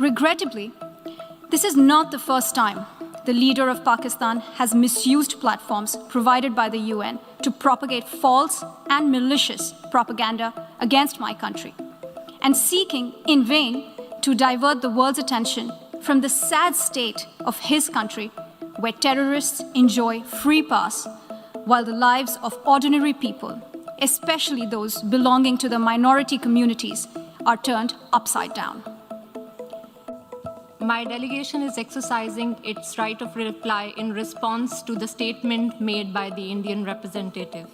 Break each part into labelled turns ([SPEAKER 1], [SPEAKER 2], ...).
[SPEAKER 1] Regrettably, this is not the first time the leader of Pakistan has misused platforms provided by the UN to propagate false and malicious propaganda against my country, and seeking in vain to divert the world's attention from the sad state of his country, where terrorists enjoy free pass while the lives of ordinary people, especially those belonging to the minority communities, are turned upside down.
[SPEAKER 2] My delegation is exercising its right of reply in response to the statement made by the Indian representative.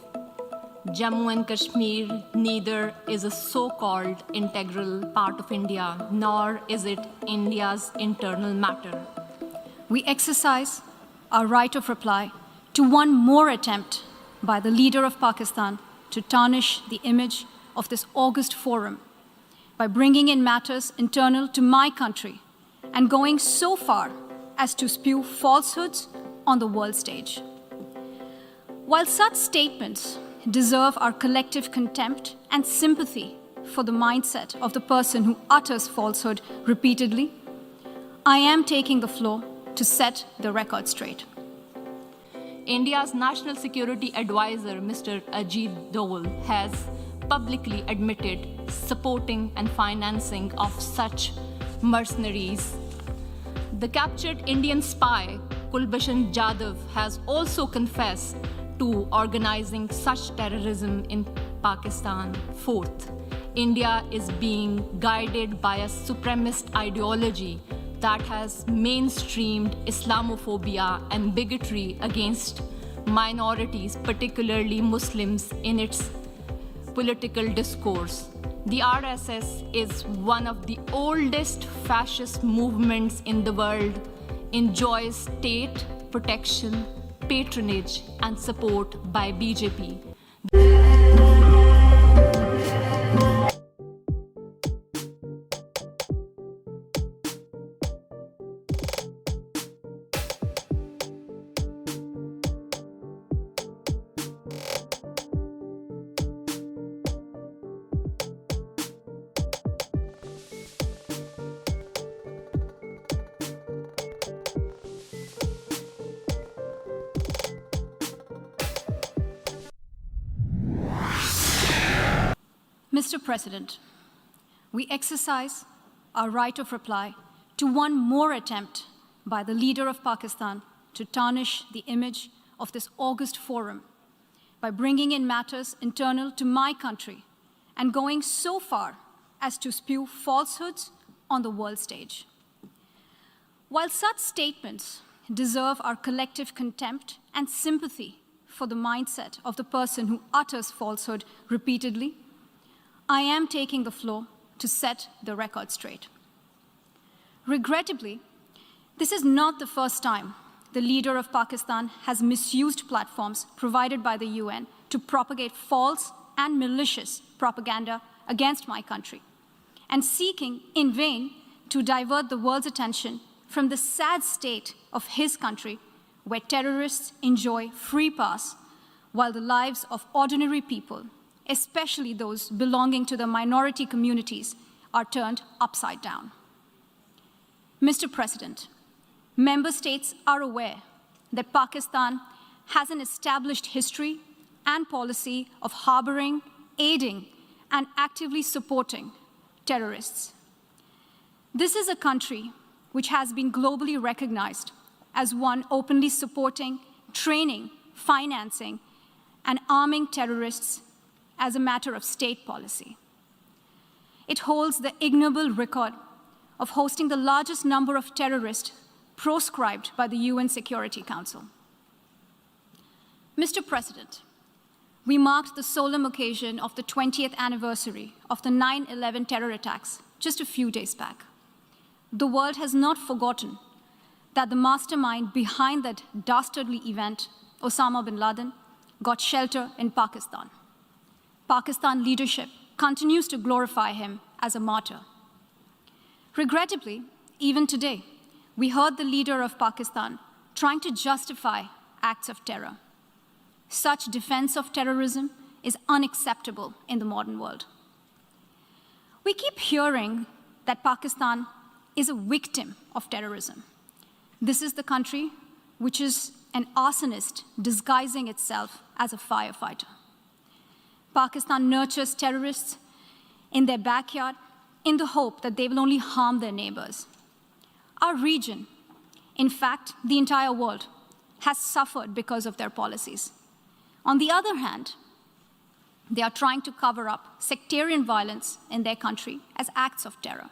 [SPEAKER 2] Jammu and Kashmir neither is a so-called integral part of India, nor is it India's internal matter.
[SPEAKER 1] We exercise our right of reply to one more attempt by the leader of Pakistan to tarnish the image of this august forum by bringing in matters internal to my country and going so far as to spew falsehoods on the world stage. While such statements deserve our collective contempt and sympathy for the mindset of the person who utters falsehood repeatedly, I am taking the floor to set the record straight.
[SPEAKER 2] India's National Security Advisor, Mr. Ajit Dole, has publicly admitted supporting and financing of such mercenaries. The captured Indian spy, Kulbhushan Jadhav, has also confessed to organizing such terrorism in Pakistan. Fourth, India is being guided by a supremacist ideology that has mainstreamed Islamophobia and bigotry against minorities, particularly Muslims, in its political discourse. The RSS is one of the oldest fascist movements in the world, enjoys state protection, patronage, and support by BJP.
[SPEAKER 1] Mr. President, we exercise our right of reply to one more attempt by the leader of Pakistan to tarnish the image of this august forum by bringing in matters internal to my country and going so far as to spew falsehoods on the world stage. While such statements deserve our collective contempt and sympathy for the mindset of the person who utters falsehood repeatedly, I am taking the floor to set the record straight. Regrettably, this is not the first time the leader of Pakistan has misused platforms provided by the UN to propagate false and malicious propaganda against my country, and seeking in vain to divert the world's attention from the sad state of his country, where terrorists enjoy free pass while the lives of ordinary people, especially those belonging to the minority communities, are turned upside down. Mr. President, member states are aware that Pakistan has an established history and policy of harboring, aiding, and actively supporting terrorists. This is a country which has been globally recognized as one openly supporting, training, financing, and arming terrorists as a matter of state policy. It holds the ignoble record of hosting the largest number of terrorists proscribed by the UN Security Council. Mr. President, we marked the solemn occasion of the 20th anniversary of the 9/11 terror attacks just a few days back. The world has not forgotten that the mastermind behind that dastardly event, Osama bin Laden, got shelter in Pakistan. Pakistan leadership continues to glorify him as a martyr. Regrettably, even today, we heard the leader of Pakistan trying to justify acts of terror. Such defense of terrorism is unacceptable in the modern world. We keep hearing that Pakistan is a victim of terrorism. This is the country which is an arsonist disguising itself as a firefighter. Pakistan nurtures terrorists in their backyard in the hope that they will only harm their neighbors. Our region, in fact, the entire world, has suffered because of their policies. On the other hand, they are trying to cover up sectarian violence in their country as acts of terror.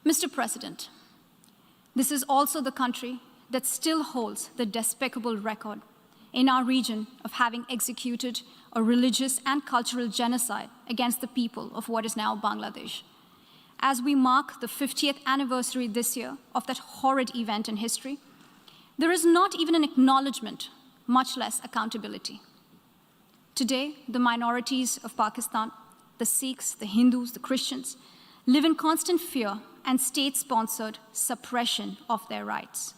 [SPEAKER 1] Mr. President, this is also the country that still holds the despicable record in our region of having executed a religious and cultural genocide against the people of what is now Bangladesh. As we mark the 50th anniversary this year of that horrid event in history, there is not even an acknowledgement, much less accountability. Today, the minorities of Pakistan, the Sikhs, the Hindus, the Christians, live in constant fear and state-sponsored suppression of their rights.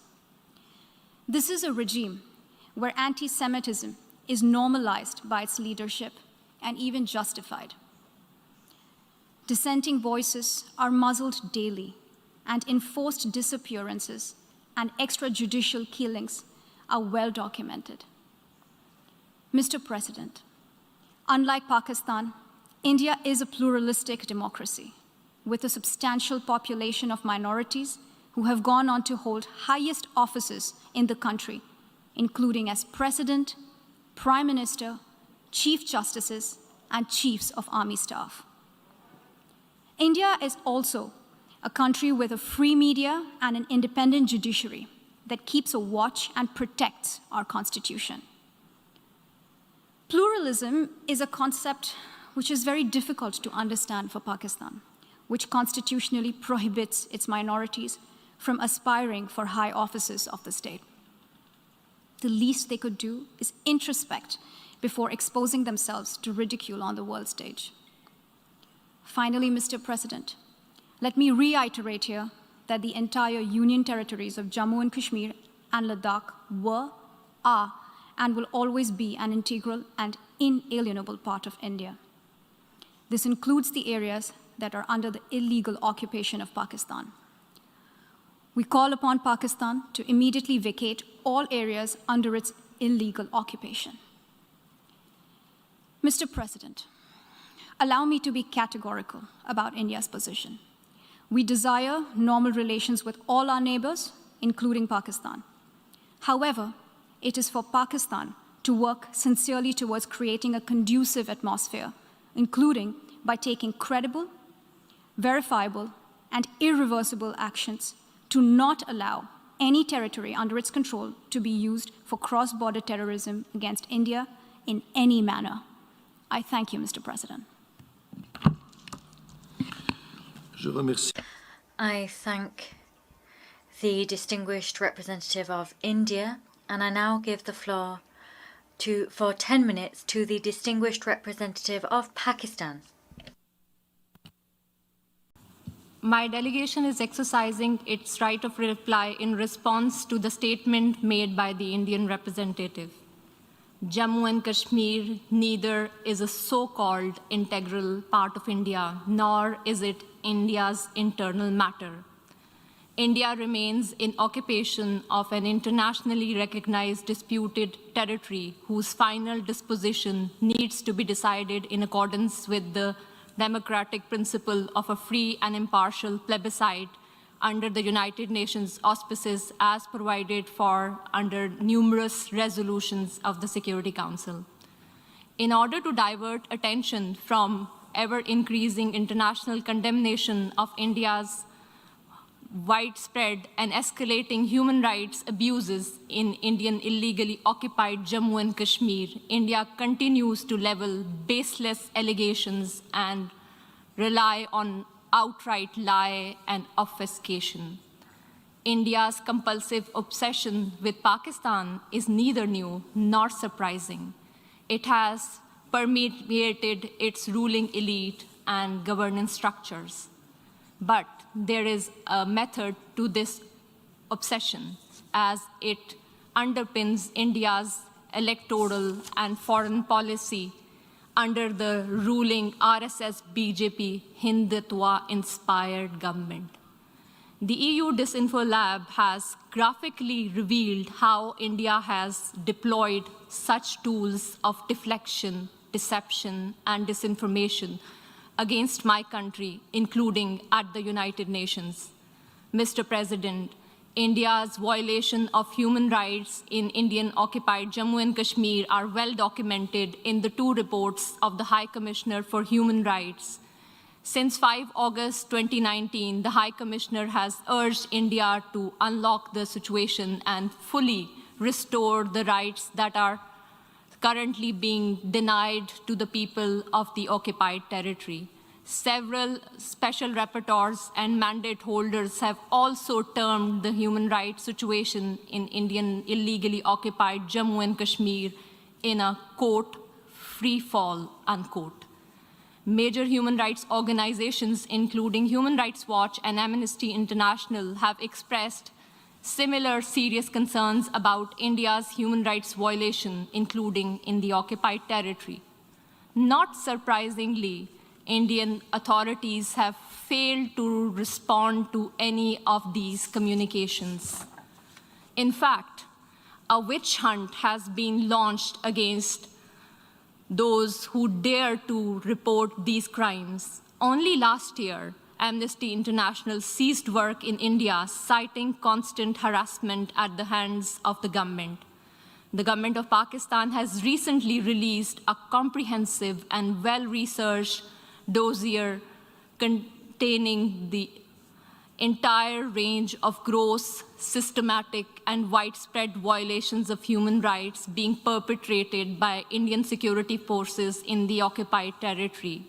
[SPEAKER 1] This is a regime where anti-Semitism is normalized by its leadership and even justified. Dissenting voices are muzzled daily, and enforced disappearances and extrajudicial killings are well documented. Mr. President, unlike Pakistan, India is a pluralistic democracy with a substantial population of minorities who have gone on to hold highest offices in the country, including as President, Prime Minister, Chief Justices, and Chiefs of Army Staff. India is also a country with a free media and an independent judiciary that keeps a watch and protects our Constitution. Pluralism is a concept which is very difficult to understand for Pakistan, which constitutionally prohibits its minorities from aspiring for high offices of the state. The least they could do is introspect before exposing themselves to ridicule on the world stage. Finally, Mr. President, let me reiterate here that the entire Union territories of Jammu and Kashmir and Ladakh were, are, and will always be an integral and inalienable part of India. This includes the areas that are under the illegal occupation of Pakistan. We call upon Pakistan to immediately vacate all areas under its illegal occupation. Mr. President, allow me to be categorical about India's position. We desire normal relations with all our neighbors, including Pakistan. However, it is for Pakistan to work sincerely towards creating a conducive atmosphere, including by taking credible, verifiable, and irreversible actions to not allow any territory under its control to be used for cross-border terrorism against India in any manner. I thank you, Mr. President.
[SPEAKER 3] I thank the distinguished representative of India, and I now give the floor for 10 minutes to the distinguished representative of Pakistan.
[SPEAKER 2] My delegation is exercising its right of reply in response to the statement made by the Indian representative. Jammu and Kashmir neither is a so-called integral part of India, nor is it India's internal matter. India remains in occupation of an internationally recognized disputed territory whose final disposition needs to be decided in accordance with the democratic principle of a free and impartial plebiscite under the United Nations auspices as provided for under numerous resolutions of the Security Council. In order to divert attention from ever-increasing international condemnation of India's widespread and escalating human rights abuses in Indian illegally occupied Jammu and Kashmir, India continues to level baseless allegations and rely on outright lie and obfuscation. India's compulsive obsession with Pakistan is neither new nor surprising. It has permeated its ruling elite and governance structures. But there is a method to this obsession, as it underpins India's electoral and foreign policy under the ruling RSS-BJP Hindutva-inspired government. The EU Disinfo Lab has graphically revealed how India has deployed such tools of deflection, deception, and disinformation against my country, including at the United Nations. Mr. President, India's violation of human rights in Indian-occupied Jammu and Kashmir are well documented in the 2 reports of the High Commissioner for Human Rights. Since 5 August 2019, the High Commissioner has urged India to unlock the situation and fully restore the rights that are currently being denied to the people of the occupied territory. Several special rapporteurs and mandate holders have also termed the human rights situation in Indian illegally occupied Jammu and Kashmir in a, quote, free fall, unquote. Major human rights organizations, including Human Rights Watch and Amnesty International, have expressed similar serious concerns about India's human rights violation, including in the occupied territory. Not surprisingly, Indian authorities have failed to respond to any of these communications. In fact, a witch hunt has been launched against those who dare to report these crimes. Only last year, Amnesty International ceased work in India, citing constant harassment at the hands of the government. The government of Pakistan has recently released a comprehensive and well-researched dossier containing the entire range of gross, systematic, and widespread violations of human rights being perpetrated by Indian security forces in the occupied territory.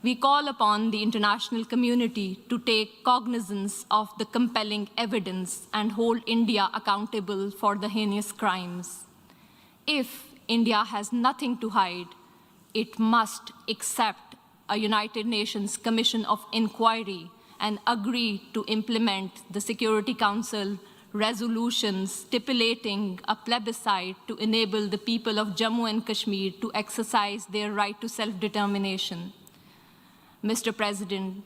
[SPEAKER 2] We call upon the international community to take cognizance of the compelling evidence and hold India accountable for the heinous crimes. If India has nothing to hide, it must accept a United Nations Commission of Inquiry and agree to implement the Security Council resolution stipulating a plebiscite to enable the people of Jammu and Kashmir to exercise their right to self-determination. Mr. President,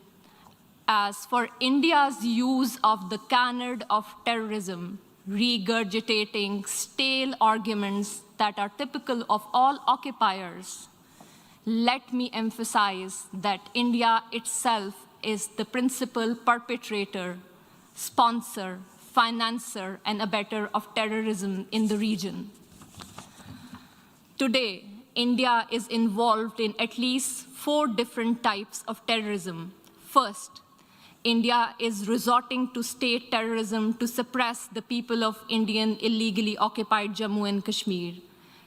[SPEAKER 2] as for India's use of the canard of terrorism, regurgitating stale arguments that are typical of all occupiers, let me emphasize that India itself is the principal perpetrator, sponsor, financer, and abettor of terrorism in the region. Today, India is involved in at least 4 different types of terrorism. First, India is resorting to state terrorism to suppress the people of Indian illegally occupied Jammu and Kashmir.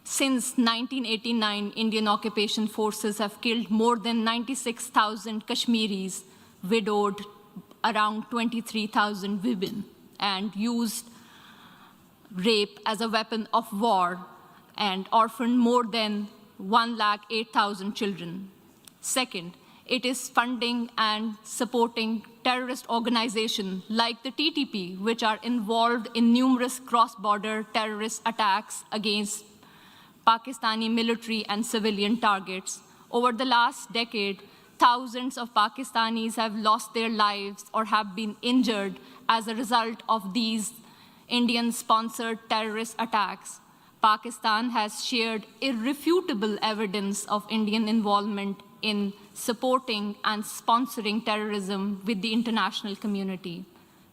[SPEAKER 2] Since 1989, Indian occupation forces have killed more than 96,000 Kashmiris, widowed around 23,000 women, and used rape as a weapon of war and orphaned more than 108,000 children. Second, it is funding and supporting terrorist organizations like the TTP, which are involved in numerous cross-border terrorist attacks against Pakistani military and civilian targets. Over the last decade, thousands of Pakistanis have lost their lives or have been injured as a result of these Indian-sponsored terrorist attacks. Pakistan has shared irrefutable evidence of Indian involvement in supporting and sponsoring terrorism with the international community.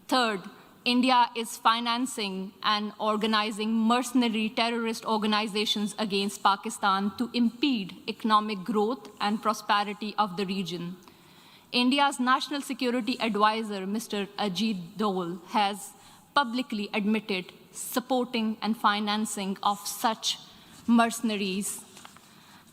[SPEAKER 2] Third, India is financing and organizing mercenary terrorist organizations against Pakistan to impede economic growth and prosperity of the region. India's National Security Advisor, Mr. Ajit Dole, has publicly admitted supporting and financing of such mercenaries.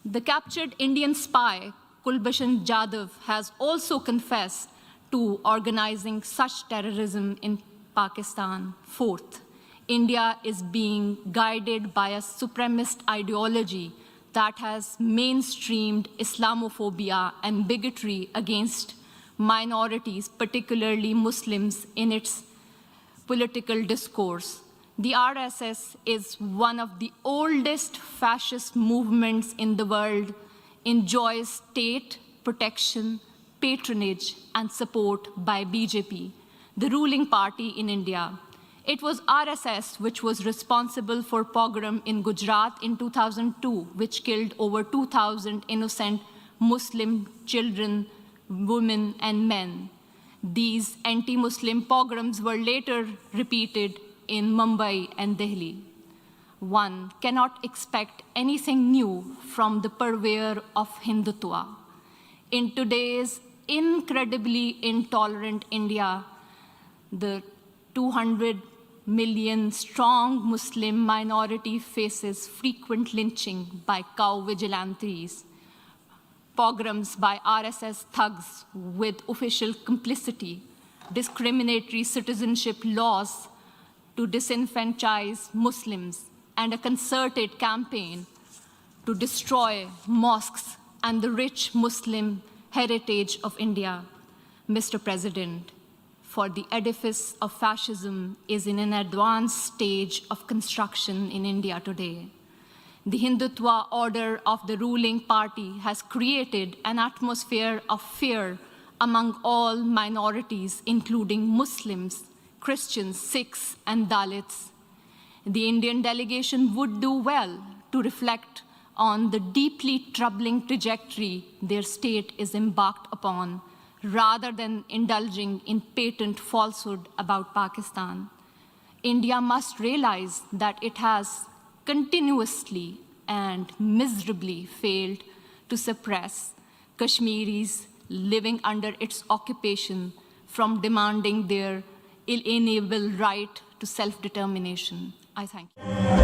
[SPEAKER 2] The captured Indian spy, Kulbhushan Jadhav, has also confessed to organizing such terrorism in Pakistan. Fourth, India is being guided by a supremacist ideology that has mainstreamed Islamophobia and bigotry against minorities, particularly Muslims, in its political discourse. The RSS is one of the oldest fascist movements in the world. enjoys state protection, patronage, and support by BJP, the ruling party in India. It was RSS which was responsible for pogrom in Gujarat in 2002, which killed over 2,000 innocent Muslim children, women, and men. These anti-Muslim pogroms were later repeated in Mumbai and Delhi. One cannot expect anything new from the purveyor of Hindutva. In today's incredibly intolerant India, the 200 million strong Muslim minority faces frequent lynching by cow vigilantes, pogroms by RSS thugs with official complicity, discriminatory citizenship laws to disenfranchise Muslims, and a concerted campaign to destroy mosques and the rich Muslim heritage of India. Mr. President, for the edifice of fascism is in an advanced stage of construction in India today. The Hindutva order of the ruling party has created an atmosphere of fear among all minorities, including Muslims, Christians, Sikhs, and Dalits. The Indian delegation would do well to reflect on the deeply troubling trajectory their state is embarked upon, rather than indulging in patent falsehood about Pakistan. India must realize that it has continuously and miserably failed to suppress Kashmiris living under its occupation from demanding their inalienable right to self-determination. I thank you.